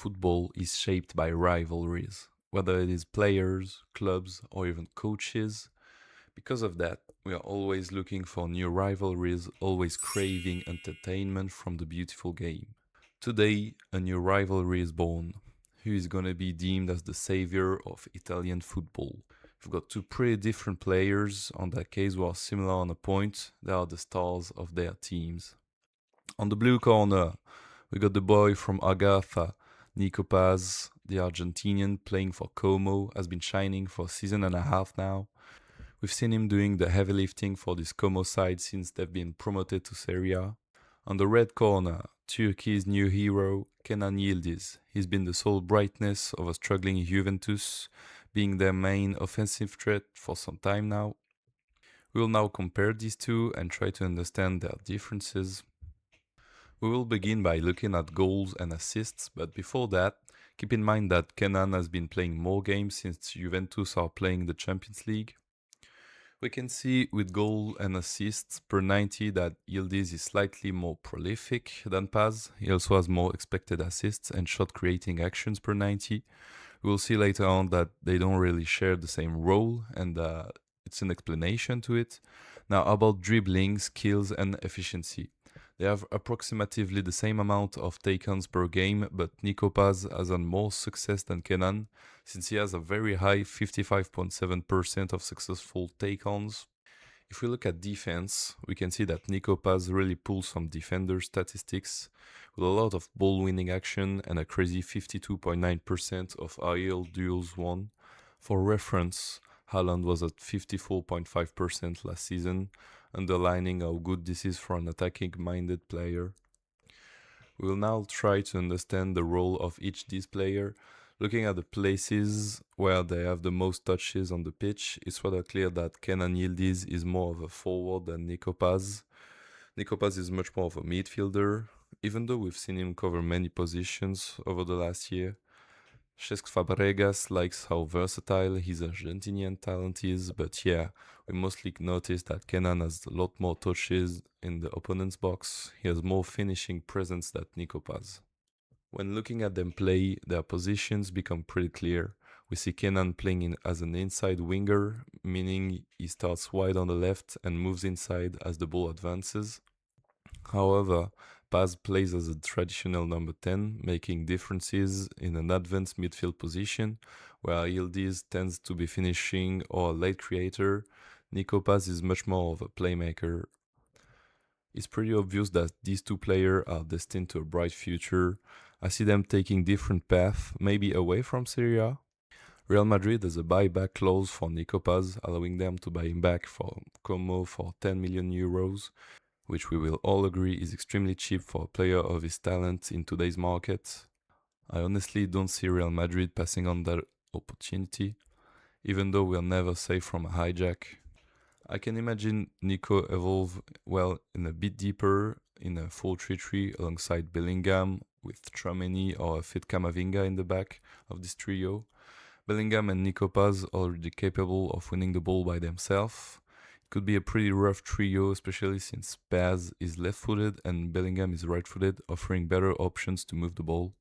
Football is shaped by rivalries, whether it is players, clubs, or even coaches. Because of that, we are always looking for new rivalries, always craving entertainment from the beautiful game. Today, a new rivalry is born. Who is going to be deemed as the savior of Italian football? We've got two pretty different players on that case who are similar on a point. They are the stars of their teams. On the blue corner, we got the boy from Agatha, Nico Paz, the Argentinian playing for Como, has been shining for a season and a half now. We've seen him doing the heavy lifting for this Como side since they've been promoted to Serie A. On the red corner, Turkey's new hero, Kenan Yildiz. He's been the sole brightness of a struggling Juventus, being their main offensive threat for some time now. We will now compare these two and try to understand their differences. We will begin by looking at goals and assists, but before that, keep in mind that Kenan has been playing more games since Juventus are playing the Champions League. We can see with goal and assists per 90 that Yildiz is slightly more prolific than Paz. He also has more expected assists and shot creating actions per 90. We will see later on that they don't really share the same role, and it's an explanation to it. Now about dribbling, skills and efficiency. They have approximately the same amount of take-ons per game, but Nico Paz has had more success than Kenan, since he has a very high 55.7% of successful take-ons. If we look at defense, we can see that Nico Paz really pulls some defender statistics, with a lot of ball-winning action and a crazy 52.9% of aerial duels won. For reference, Haaland was at 54.5% last season, underlining how good this is for an attacking-minded player. We will now try to understand the role of each these player. Looking at the places where they have the most touches on the pitch, it's rather clear that Kenan Yildiz is more of a forward than Nico Paz. Nico Paz is much more of a midfielder, even though we've seen him cover many positions over the last year. Cesc Fabregas likes how versatile his Argentinian talent is, but yeah, we mostly notice that Kenan has a lot more touches in the opponent's box. He has more finishing presence than Nico Paz. When looking at them play, their positions become pretty clear. We see Kenan playing as an inside winger, meaning he starts wide on the left and moves inside as the ball advances. However, Paz plays as a traditional number 10, making differences in an advanced midfield position, where Yildiz tends to be finishing or a late creator. Nico Paz is much more of a playmaker. It's pretty obvious that these two players are destined to a bright future. I see them taking different paths, maybe away from Serie A. Real Madrid has a buyback clause for Nico Paz, allowing them to buy him back from Como for 10 million euros, which we will all agree is extremely cheap for a player of his talent in today's market. I honestly don't see Real Madrid passing on that opportunity, even though we're never safe from a hijack. I can imagine Nico evolve well in a bit deeper in a 4-3-3 alongside Bellingham with Tchouaméni or a fit Camavinga in the back of this trio. Bellingham and Nico Paz are already capable of winning the ball by themselves. It could be a pretty rough trio, especially since Paz is left-footed and Bellingham is right-footed, offering better options to move the ball.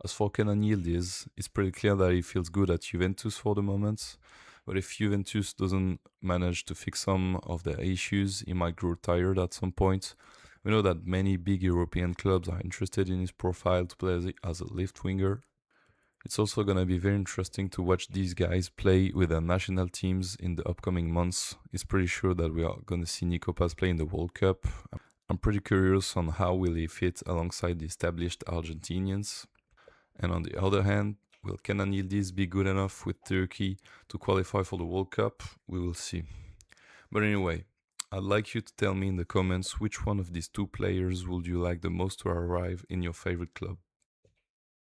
As for Kenan Yildiz, it's pretty clear that he feels good at Juventus for the moment, but if Juventus doesn't manage to fix some of their issues, he might grow tired at some point. We know that many big European clubs are interested in his profile to play as a left winger. It's also going to be very interesting to watch these guys play with their national teams in the upcoming months. It's pretty sure that we are going to see Nico Paz play in the World Cup. I'm pretty curious on how will he fit alongside the established Argentinians. And on the other hand, will Kenan Yildiz be good enough with Turkey to qualify for the World Cup? We will see. But anyway, I'd like you to tell me in the comments which one of these two players would you like the most to arrive in your favorite club.